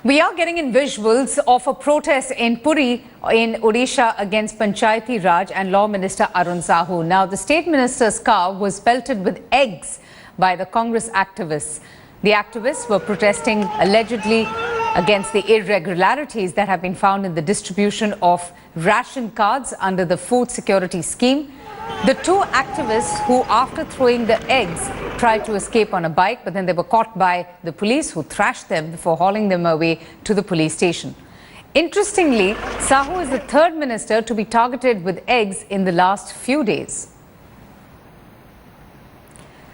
We are getting in visuals of a protest in Puri in Odisha against Panchayati Raj and Law Minister Arun Sahu. Now, the State Minister's car was pelted with eggs by the Congress activists. The activists were protesting allegedly against the irregularities that have been found in the distribution of ration cards under the food security scheme. The two activists who, after throwing the eggs, tried to escape on a bike, but then they were caught by the police, who thrashed them before hauling them away to the police station. Interestingly, Sahu is the third minister to be targeted with eggs in the last few days.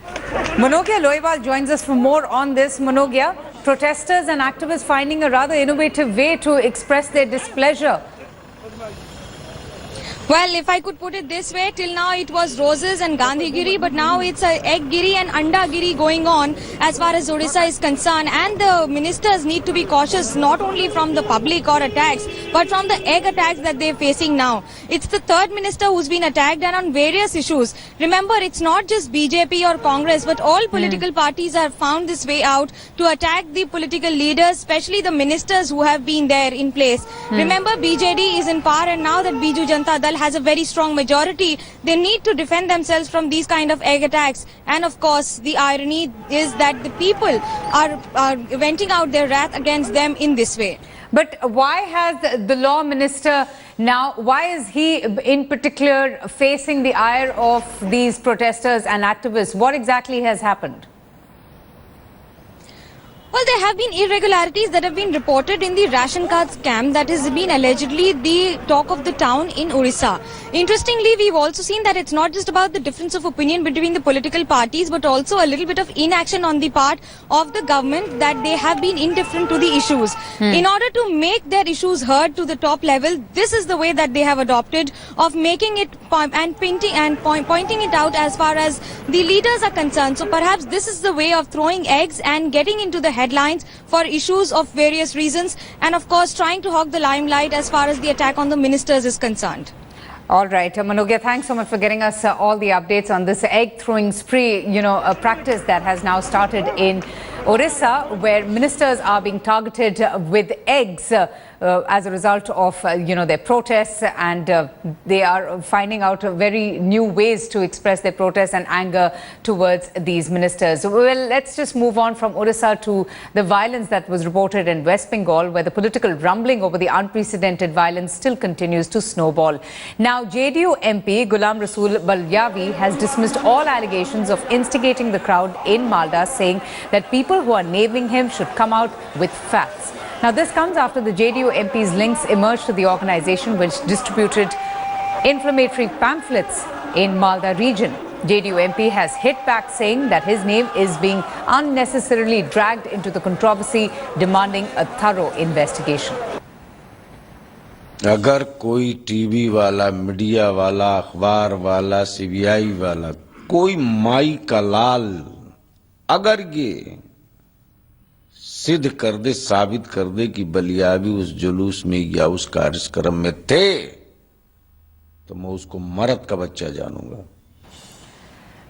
Manogya Loiwal joins us for more on this. Manogya, protesters and activists finding a rather innovative way to express their displeasure. Well, if I could put it this way, till now it was roses and Gandhigiri, but now it's a Egggiri and Andagiri going on as far as Odisha is concerned. And the ministers need to be cautious not only from the public or attacks, but from the egg attacks that they're facing now. It's the third minister who's been attacked, and on various issues. Remember, it's not just BJP or Congress, but all political parties have found this way out to attack the political leaders, especially the ministers who have been there in place. Remember, BJD is in power, and now that Biju Janata Dal has a very strong majority, they need to defend themselves from these kind of egg attacks. And of course, the irony is that the people are venting out their wrath against them in this way. But why has the law minister now, why is he in particular facing the ire of these protesters and activists? What exactly has happened? Well, there have been irregularities that have been reported in the ration card scam that has been allegedly the talk of the town in Odisha. Interestingly, we've also seen that it's not just about the difference of opinion between the political parties, but also a little bit of inaction on the part of the government, that they have been indifferent to the issues. In order to make their issues heard to the top level, this is the way that they have adopted of making it and pointing it out as far as the leaders are concerned. So perhaps this is the way of throwing eggs and getting into the headlines for issues of various reasons, and of course trying to hog the limelight as far as the attack on the ministers is concerned. All right, Manogya, thanks so much for getting us all the updates on this egg throwing spree, a practice that has now started in Odisha, where ministers are being targeted with eggs as a result of, their protests, and they are finding out very new ways to express their protests and anger towards these ministers. Well, let's just move on from Odisha to the violence that was reported in West Bengal, where the political rumbling over the unprecedented violence still continues to snowball. Now, JDU MP Ghulam Rasool Balyavi has dismissed all allegations of instigating the crowd in Malda, saying that people who are naming him should come out with facts. Now, this comes after the JDU MP's links emerged to the organization, which distributed inflammatory pamphlets in Malda region. JDU MP has hit back, saying that his name is being unnecessarily dragged into the controversy, demanding a thorough investigation. अगर कोई TV वाला, media वाला, अखबार वाला, CBI वाला, कोई माई का लाल अगर ये सिद्ध कर दे, साबित कर दे कि बलियावी उस जुलूस में या उस कार्यक्रम में थे, तो मैं उसको मर्द का बच्चा जानूंगा.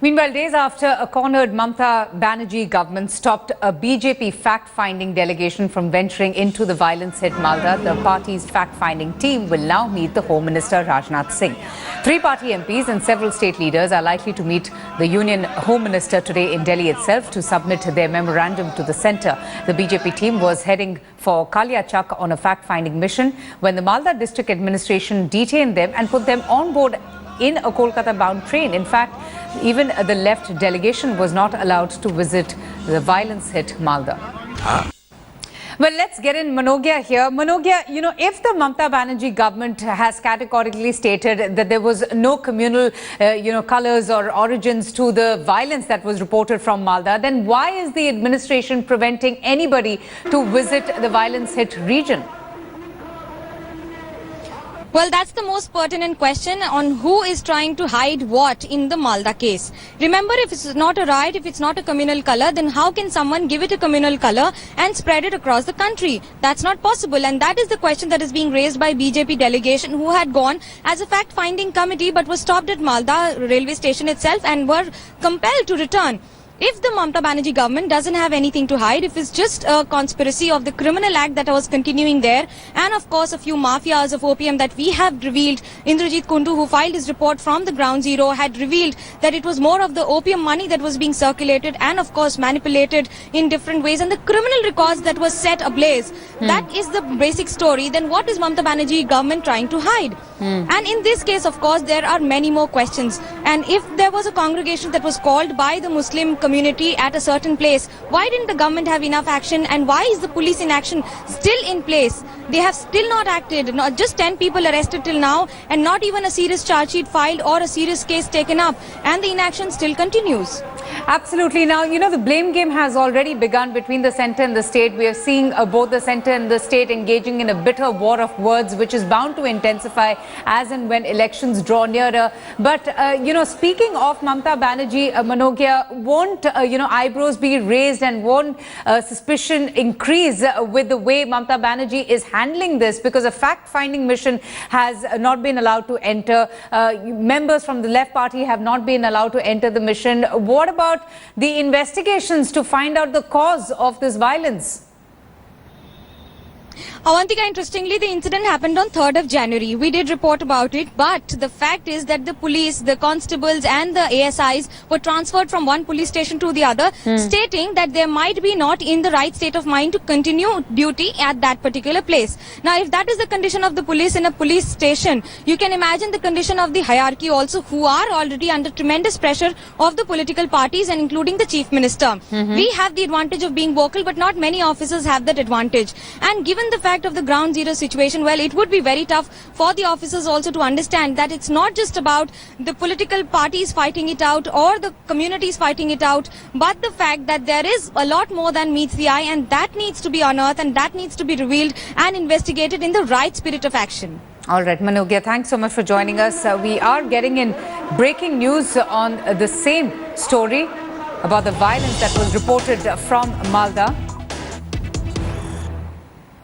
Meanwhile, days after a cornered Mamta Banerjee government stopped a BJP fact-finding delegation from venturing into the violence-hit Malda, the party's fact-finding team will now meet the Home Minister Rajnath Singh. Three party MPs and several state leaders are likely to meet the Union Home Minister today in Delhi itself to submit their memorandum to the centre. The BJP team was heading for Kaliachak on a fact-finding mission when the Malda district administration detained them and put them on board in a Kolkata-bound train. In fact, even the left delegation was not allowed to visit the violence-hit Malda. Well, let's get in Manogya here. Manogya, if the Mamta Banerjee government has categorically stated that there was no communal, colors or origins to the violence that was reported from Malda, then why is the administration preventing anybody to visit the violence-hit region? Well, that's the most pertinent question on who is trying to hide what in the Malda case. Remember, if it's not a riot, if it's not a communal color, then how can someone give it a communal color and spread it across the country? That's not possible, and that is the question that is being raised by BJP delegation, who had gone as a fact-finding committee but was stopped at Malda railway station itself and were compelled to return. if the Mamata Banerjee government doesn't have anything to hide, if it's just a conspiracy of the criminal act that was continuing there, and of course a few mafias of opium that we have revealed, Indrajit Kundu, who filed his report from the ground zero, had revealed that it was more of the opium money that was being circulated and of course manipulated in different ways, and the criminal records that was set ablaze. That is the basic story. Then what is Mamata Banerjee government trying to hide? And in this case, of course, there are many more questions. And if there was a congregation that was called by the Muslim community at a certain place, why didn't the government have enough action, and why is the police inaction still in place? They have still not acted. Not just 10 people arrested till now, and not even a serious charge sheet filed or a serious case taken up, and the inaction still continues. Absolutely. Now, you know, the blame game has already begun between the centre and the state. We are seeing both the centre and the state engaging in a bitter war of words, which is bound to intensify as and when elections draw nearer. But, you know, speaking of Mamata Banerjee, Manogya, won't, you know, eyebrows be raised, and won't suspicion increase with the way Mamata Banerjee is handling this? Because a fact-finding mission has not been allowed to enter. Members from the left party have not been allowed to enter the mission. What about the investigations to find out the cause of this violence? Avantika, interestingly, the incident happened on 3rd of January. We did report about it, but the fact is that the police, the constables and the ASIs were transferred from one police station to the other, stating that they might be not in the right state of mind to continue duty at that particular place. Now, if that is the condition of the police in a police station, you can imagine the condition of the hierarchy also, who are already under tremendous pressure of the political parties and including the chief minister. We have the advantage of being vocal, but not many officers have that advantage. And given the fact of the ground zero situation, well, it would be very tough for the officers also to understand that it's not just about the political parties fighting it out or the communities fighting it out, but the fact that there is a lot more than meets the eye, and that needs to be unearthed, and that needs to be revealed and investigated in the right spirit of action. All right, Manogya, thanks so much for joining us. We are getting in breaking news on the same story about the violence that was reported from Malda,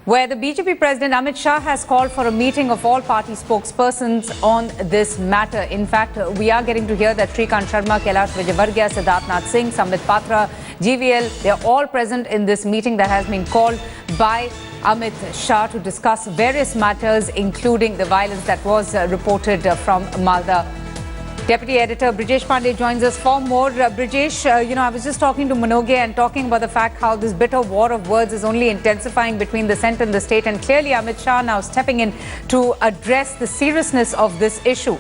where the BJP President Amit Shah has called for a meeting of all party spokespersons on this matter. In fact, we are getting to hear that Shrikant Sharma, Kailash Vijayvargiya, Siddharth Nath Singh, Sambit Patra, GVL, they are all present in this meeting that has been called by Amit Shah to discuss various matters, including the violence that was reported from Malda. Deputy Editor Brijesh Pandey joins us for more. Brijesh, you know, I was just talking to Manogya and talking about the fact how this bitter war of words is only intensifying between the centre and the state, and clearly Amit Shah now stepping in to address the seriousness of this issue.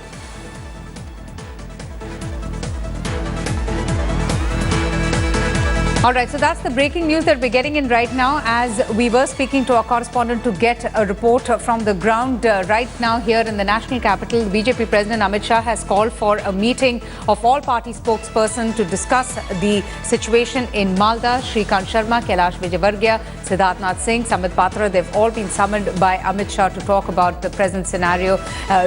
All right, so that's the breaking news that we're getting in right now, as we were speaking to our correspondent to get a report from the ground right now here in the national capital. The BJP President Amit Shah has called for a meeting of all party spokespersons to discuss the situation in Malda. Shrikant Sharma, Kailash Vijayvargiya, Siddharth Nath Singh, Sambit Patra, they've all been summoned by Amit Shah to talk about the present scenario.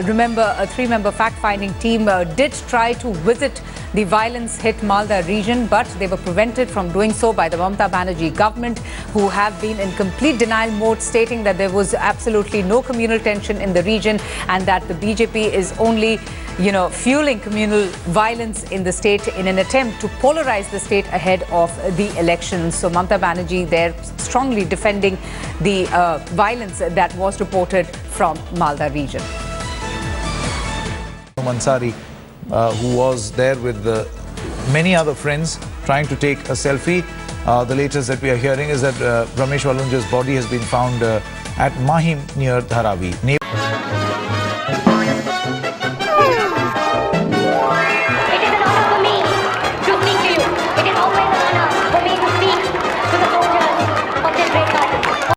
Remember, a 3-member fact-finding team did try to visit the violence-hit Malda region, but they were prevented from doing so by the Mamata Banerjee government, who have been in complete denial mode, stating that there was absolutely no communal tension in the region and that the BJP is only, you know, fueling communal violence in the state in an attempt to polarize the state ahead of the elections. So Mamata Banerjee, they're strongly defending the violence that was reported from Malda region. Mansari, who was there with many other friends trying to take a selfie. The latest that we are hearing is that Ramesh Valunja's body has been found at Mahim near Dharavi.